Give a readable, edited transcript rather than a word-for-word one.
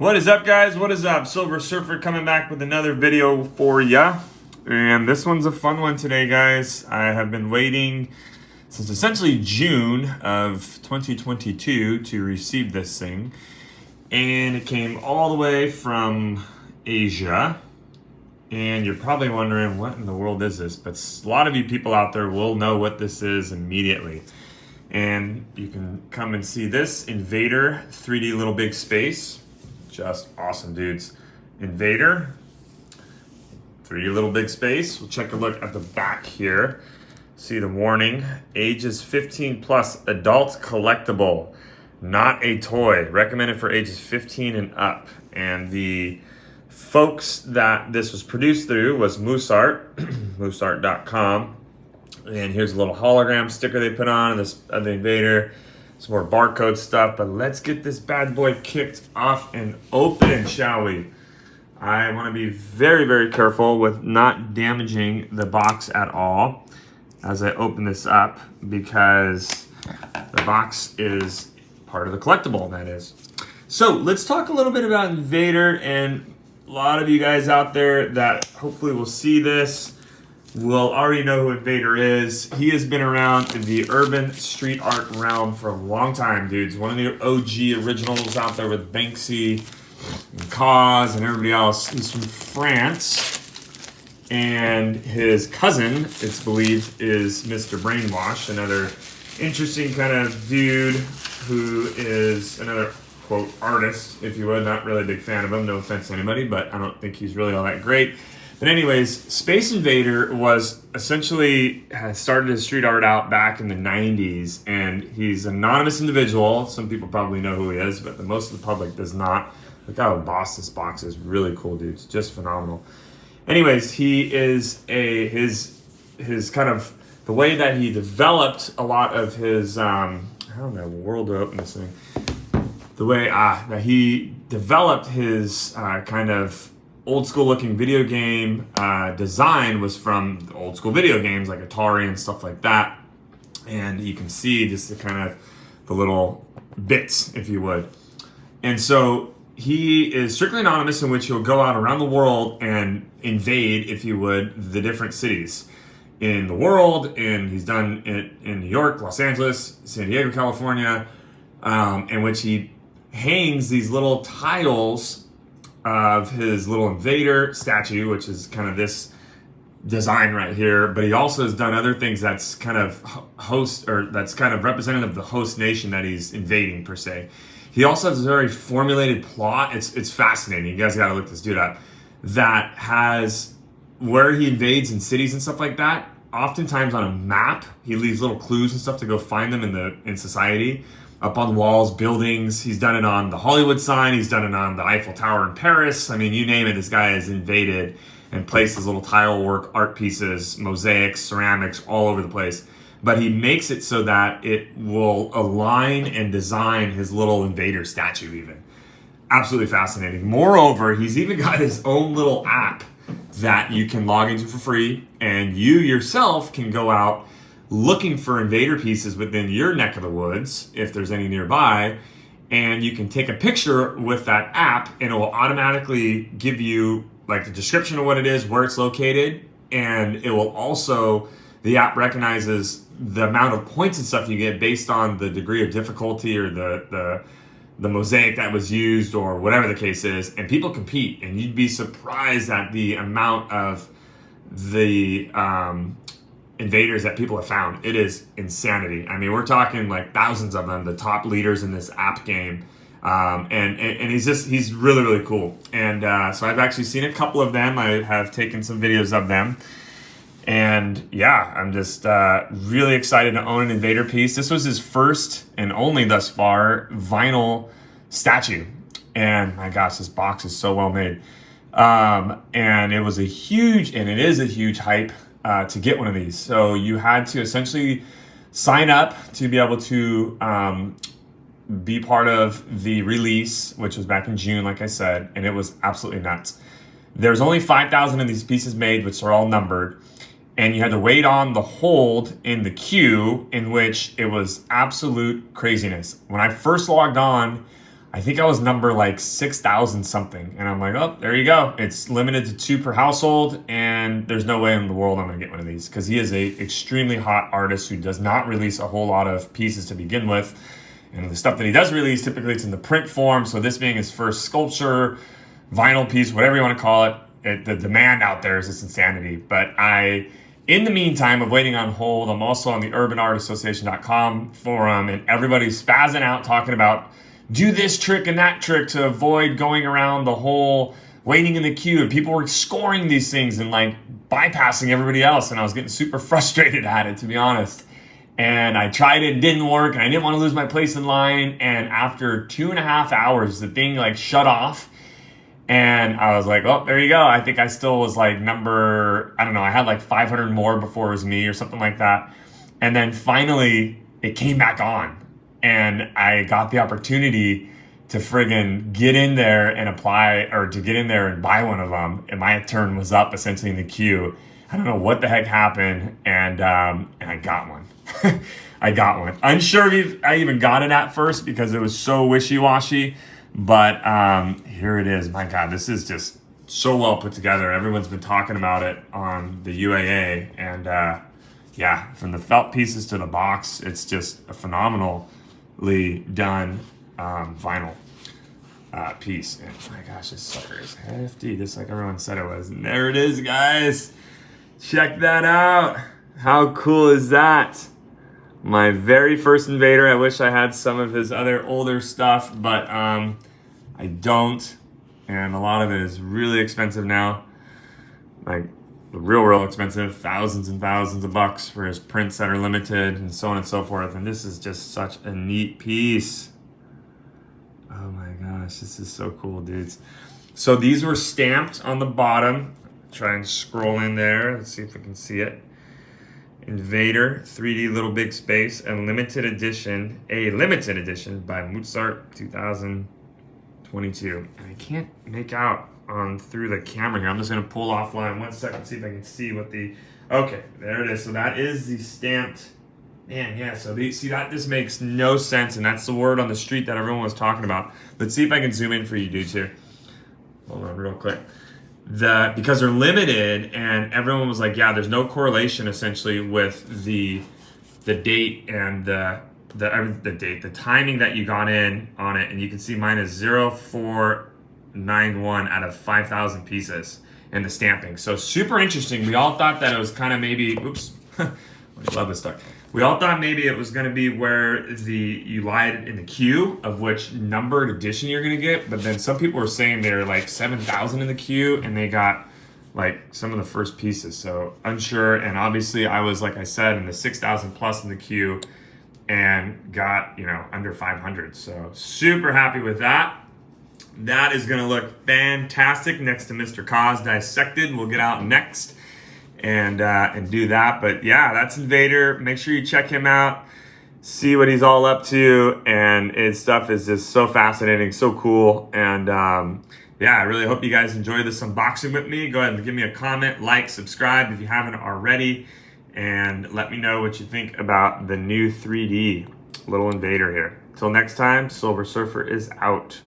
What is up, guys? What is up? Silver Surfer coming back with another video for ya. And this one's a fun one today, guys. I have been waiting since essentially June of 2022 to receive this thing. And it came all the way from Asia. And you're probably wondering, what in the world is this? But a lot of you people out there will know what this is immediately. And you can come and see this Invader 3D Little Big Space. Just awesome, dudes. Invader 3D Little Big Space. We'll check a look at the back here. See the warning. Ages 15 plus, adult collectible, not a toy. Recommended for ages 15 and up. And the folks that this was produced through was Moosart, moosart.com. And here's a little hologram sticker they put on this of the Invader. Some more barcode stuff, but let's get this bad boy kicked off and open, shall we? I want to be very, very careful with not damaging the box at all as I open this up, because the box is part of the collectible, that is. So let's talk a little bit about Invader, and a lot of you guys out there that hopefully will see this will already know who Invader is. He has been around in the urban street art realm for a long time, dudes. One of the OG originals out there with Banksy and Cause and everybody else. He's from France. And his cousin, it's believed, is Mr. Brainwash, another interesting kind of dude who is another, quote, artist, if you would. Not really a big fan of him, no offense to anybody, but I don't think he's really all that great. But anyways, Space Invader was essentially, has started his street art out back in the 90s, and he's an anonymous individual. Some people probably know who he is, but most of the public does not. Look how embossed this box is. Really cool, dudes. Just phenomenal. Anyways, he is his kind of, the way that he developed a lot of his, how in the world do I open this thing? The way that he developed his kind of old school looking video game design was from old school video games like Atari and stuff like that. And you can see just the kind of the little bits, if you would. And so he is strictly anonymous, in which he'll go out around the world and invade, if you would, the different cities in the world. And he's done it in New York, Los Angeles, San Diego, California, in which he hangs these little tiles of his little Invader statue, which is kind of this design right here. But he also has done other things that's kind of that's kind of representative of the host nation that he's invading, per se. He also has a very formulated plot. It's fascinating. You guys got to look this dude up. That has where he invades in cities and stuff like that. Oftentimes on a map, he leaves little clues and stuff to go find them in society. Up on walls, buildings. He's done it on the Hollywood sign. He's done it on the Eiffel Tower in Paris. I mean, you name it, this guy has invaded and placed his little tile work, art pieces, mosaics, ceramics all over the place. But he makes it so that it will align and design his little Invader statue even. Absolutely fascinating. Moreover, he's even got his own little app that you can log into for free, and you yourself can go out looking for Invader pieces within your neck of the woods, if there's any nearby, and you can take a picture with that app, and it will automatically give you like the description of what it is, where it's located, and it will also, the app recognizes the amount of points and stuff you get based on the degree of difficulty or the mosaic that was used or whatever the case is, and people compete, and you'd be surprised at the amount of the Invaders that people have found. It is insanity. I mean, we're talking like thousands of them, the top leaders in this app game. And he's really, really cool. And so I've actually seen a couple of them. I have taken some videos of them. And yeah, I'm just really excited to own an Invader piece. This was his first and only thus far vinyl statue. And my gosh, this box is so well made. And it is a huge hype to get one of these. So you had to essentially sign up to be able to be part of the release, which was back in June, like I said, and it was absolutely nuts. There's only 5,000 of these pieces made, which are all numbered, and you had to wait on the hold in the queue, in which it was absolute craziness. When I first logged on, I think I was number like 6,000 something. And I'm like, oh, there you go. It's limited to 2 per household. And there's no way in the world I'm going to get one of these, because he is a extremely hot artist who does not release a whole lot of pieces to begin with. And the stuff that he does release, typically it's in the print form. So this being his first sculpture, vinyl piece, whatever you want to call it, the demand out there is just insanity. But in the meantime of waiting on hold, I'm also on the urbanartassociation.com forum, and everybody's spazzing out talking about do this trick and that trick to avoid going around the whole waiting in the queue. And people were scoring these things and like bypassing everybody else. And I was getting super frustrated at it, to be honest. And I tried it, didn't work, and I didn't want to lose my place in line. And after 2.5 hours, the thing like shut off. And I was like, oh, there you go. I think I still was like number, I don't know, I had like 500 more before it was me or something like that. And then finally it came back on. And I got the opportunity to friggin' get in there and apply, or to get in there and buy one of them. And my turn was up essentially in the queue. I don't know what the heck happened. And I got one. I got one. Unsure if I even got it at first because it was so wishy-washy. But here it is. My God, this is just so well put together. Everyone's been talking about it on the UAA. And yeah, from the felt pieces to the box, it's just a phenomenally done vinyl piece. And my gosh, this sucker is hefty, just like everyone said it was. And there it is, guys. Check that out. How cool is that? My very first Invader. I wish I had some of his other older stuff, but I don't. And a lot of it is really expensive now. Like real expensive, thousands and thousands of bucks for his prints that are limited and so on and so forth. And this is just such a neat piece. Oh my gosh, this is so cool, dudes. So these were stamped on the bottom. Try and scroll in there. Let's see if we can see it. Invader, 3D little big space, a limited edition by Mozart 2022. And I can't make out through the camera here. I'm just gonna pull offline 1 second, see if I can see what the, okay, there it is. So that is the stamped, man, yeah, so see that just makes no sense, and that's the word on the street that everyone was talking about. Let's see if I can zoom in for you dudes here. Hold on real quick. Because they're limited, and everyone was like, yeah, there's no correlation essentially with the date and the timing that you got in on it. And you can see mine is 0491 out of 5,000 pieces in the stamping. So super interesting. We all thought that it was kind of maybe, oops, I love this stuff. We all thought maybe it was going to be where you lied in the queue of which numbered edition you're going to get, but then some people were saying they're like 7,000 in the queue and they got like some of the first pieces. So unsure, and obviously I was, like I said, in the 6,000 plus in the queue and got, under 500. So super happy with that. That is going to look fantastic next to Mr. Cos Dissected. We'll get out next and do that. But yeah, that's Invader. Make sure you check him out, see what he's all up to, and his stuff is just so fascinating, so cool. And yeah, I really hope you guys enjoy this unboxing with me. Go ahead and give me a comment, like, subscribe if you haven't already, and let me know what you think about the new 3D little Invader here. Till next time, Silver Surfer is out.